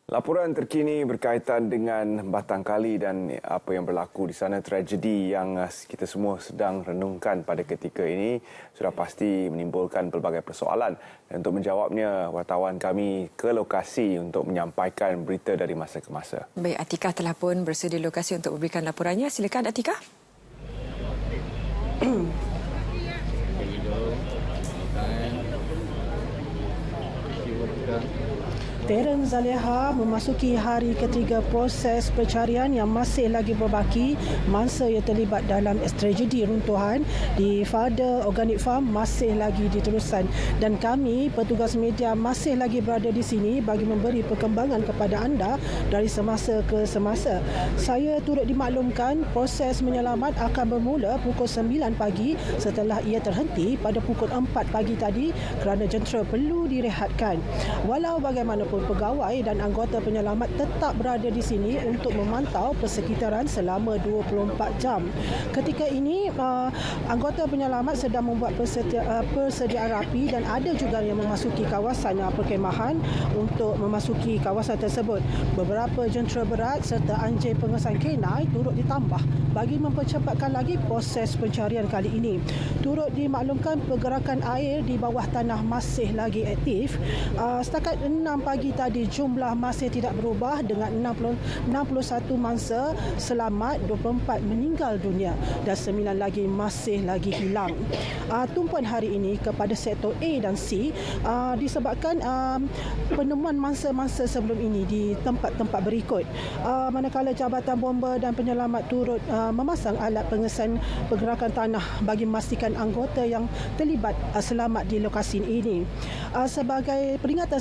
Laporan terkini berkaitan dengan Batang Kali dan apa yang berlaku di sana, tragedi yang kita semua sedang renungkan pada ketika ini sudah pasti menimbulkan pelbagai persoalan. Dan untuk menjawabnya, wartawan kami ke lokasi untuk menyampaikan berita dari masa ke masa. Baik, Atikah telah pun bersedia di lokasi untuk memberikan laporannya. Silakan, Atikah. Terence Zaleha memasuki hari ketiga proses pencarian yang masih lagi berbaki mangsa yang terlibat dalam tragedi runtuhan di Fada Organic Farm masih lagi diteruskan dan kami petugas media masih lagi berada di sini bagi memberi perkembangan kepada anda dari semasa ke semasa. Saya turut dimaklumkan proses menyelamat akan bermula pukul 9 pagi setelah ia terhenti pada pukul 4 pagi tadi kerana jentera perlu direhatkan. Walau bagaimanapun, pegawai dan anggota penyelamat tetap berada di sini untuk memantau persekitaran selama 24 jam. Ketika ini, anggota penyelamat sedang membuat persediaan rapi dan ada juga yang memasuki kawasan perkhemahan untuk memasuki kawasan tersebut. Beberapa jentera berat serta anjing pengesan K9 turut ditambah bagi mempercepatkan lagi proses pencarian kali ini. Turut dimaklumkan pergerakan air di bawah tanah masih lagi aktif. Setakat 6 pagi tadi jumlah masih tidak berubah dengan 61 mangsa selamat, 24 meninggal dunia dan 9 lagi masih lagi hilang. Tumpuan hari ini kepada sektor A dan C disebabkan penemuan mangsa-mangsa sebelum ini di tempat-tempat berikut. Manakala Jabatan Bomba dan Penyelamat turut memasang alat pengesan pergerakan tanah bagi memastikan anggota yang terlibat selamat di lokasi ini. Sebagai peringatan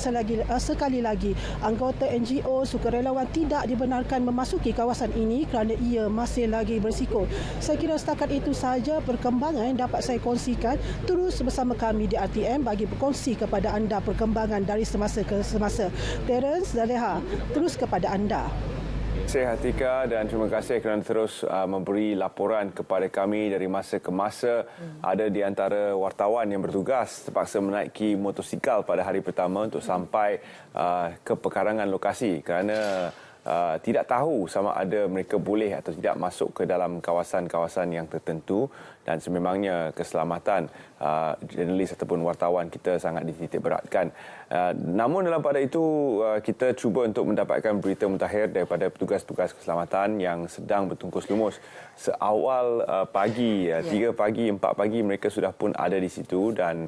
sekali lagi, anggota NGO sukarelawan tidak dibenarkan memasuki kawasan ini kerana ia masih lagi berisiko. Saya kira setakat itu sahaja perkembangan yang dapat saya kongsikan. Terus bersama kami di RTM bagi berkongsi kepada anda perkembangan dari semasa ke semasa. Terence Zaleha, terus kepada anda. Terima kasih Atika dan terima kasih kerana terus memberi laporan kepada kami dari masa ke masa. Ada di antara wartawan yang bertugas terpaksa menaiki motosikal pada hari pertama untuk sampai ke pekarangan lokasi kerana tidak tahu sama ada mereka boleh atau tidak masuk ke dalam kawasan-kawasan yang tertentu dan sememangnya keselamatan jurnalis ataupun wartawan kita sangat dititik beratkan. Namun dalam pada itu kita cuba untuk mendapatkan berita mutakhir daripada petugas-petugas keselamatan yang sedang bertungkus lumus. Seawal pagi, 3 pagi, 4 pagi mereka sudah pun ada di situ dan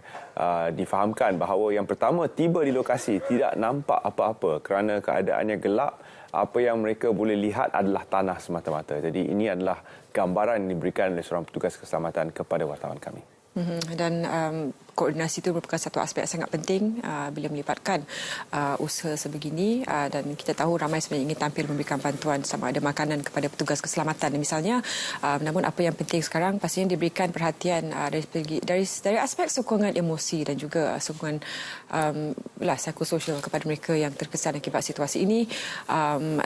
difahamkan bahawa yang pertama tiba di lokasi tidak nampak apa-apa kerana keadaannya gelap. Apa yang mereka boleh lihat adalah tanah semata-mata. Jadi ini adalah gambaran yang diberikan oleh seorang petugas keselamatan kepada wartawan kami. Dan koordinasi itu merupakan satu aspek yang sangat penting bila melibatkan usaha sebegini dan kita tahu ramai sebenarnya ingin tampil memberikan bantuan sama ada makanan kepada petugas keselamatan misalnya. Namun apa yang penting sekarang pastinya diberikan perhatian dari aspek sokongan emosi dan juga sokongan psikososial kepada mereka yang terkesan akibat situasi ini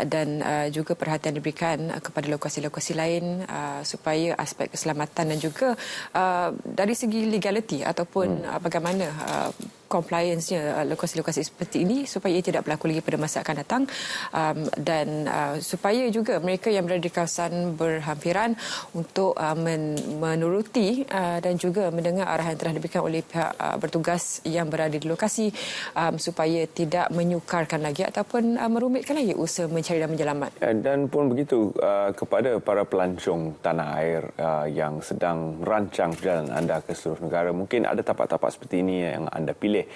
dan juga perhatian diberikan kepada lokasi-lokasi lain supaya aspek keselamatan dan juga dari segi legality ataupun bagaimana compliance-nya lokasi-lokasi seperti ini supaya ia tidak berlaku lagi pada masa akan datang dan supaya juga mereka yang berada di kawasan berhampiran untuk menuruti dan juga mendengar arahan yang telah diberikan oleh pihak bertugas yang berada di lokasi supaya tidak menyukarkan lagi ataupun merumitkan lagi usaha mencari dan menyelamat. Dan pun begitu kepada para pelancong tanah air yang sedang merancang perjalanan anda ke seluruh negara, mungkin ada tapak-tapak seperti ini yang anda pilih.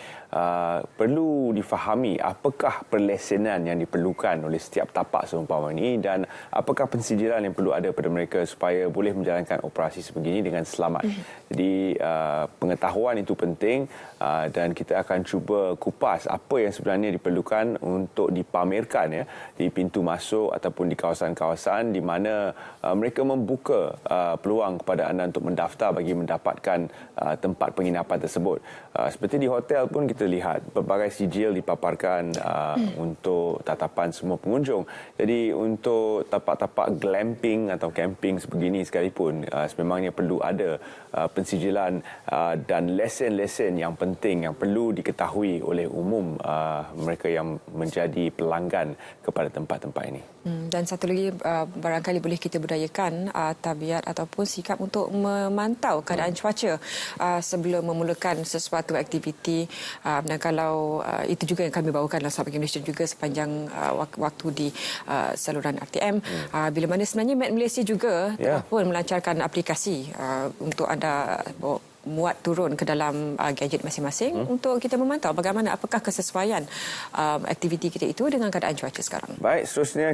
Perlu difahami apakah perlesenan yang diperlukan oleh setiap tapak seumpama ini dan apakah pensijilan yang perlu ada pada mereka supaya boleh menjalankan operasi sebegini dengan selamat. Jadi pengetahuan itu penting dan kita akan cuba kupas apa yang sebenarnya diperlukan untuk dipamerkan di pintu masuk ataupun di kawasan-kawasan di mana mereka membuka peluang kepada anda untuk mendaftar bagi mendapatkan tempat penginapan tersebut. Seperti di hotel hotel pun kita lihat pelbagai sijil dipaparkan untuk tatapan semua pengunjung. Jadi untuk tapak-tapak glamping atau camping sebegini sekalipun sememangnya perlu ada pensijilan dan lesen-lesen yang penting yang perlu diketahui oleh umum mereka yang menjadi pelanggan kepada tempat-tempat ini. Dan satu lagi barangkali boleh kita budayakan tabiat ataupun sikap untuk memantau keadaan cuaca sebelum memulakan sesuatu aktiviti, dan kalau itu juga yang kami bawakan dalam Sahabat Indonesia juga sepanjang waktu di saluran RTM, bila mana sebenarnya Met Malaysia juga pun melancarkan aplikasi untuk anda muat turun ke dalam gadget masing-masing untuk kita memantau bagaimana apakah kesesuaian aktiviti kita itu dengan keadaan cuaca sekarang. Baik, seterusnya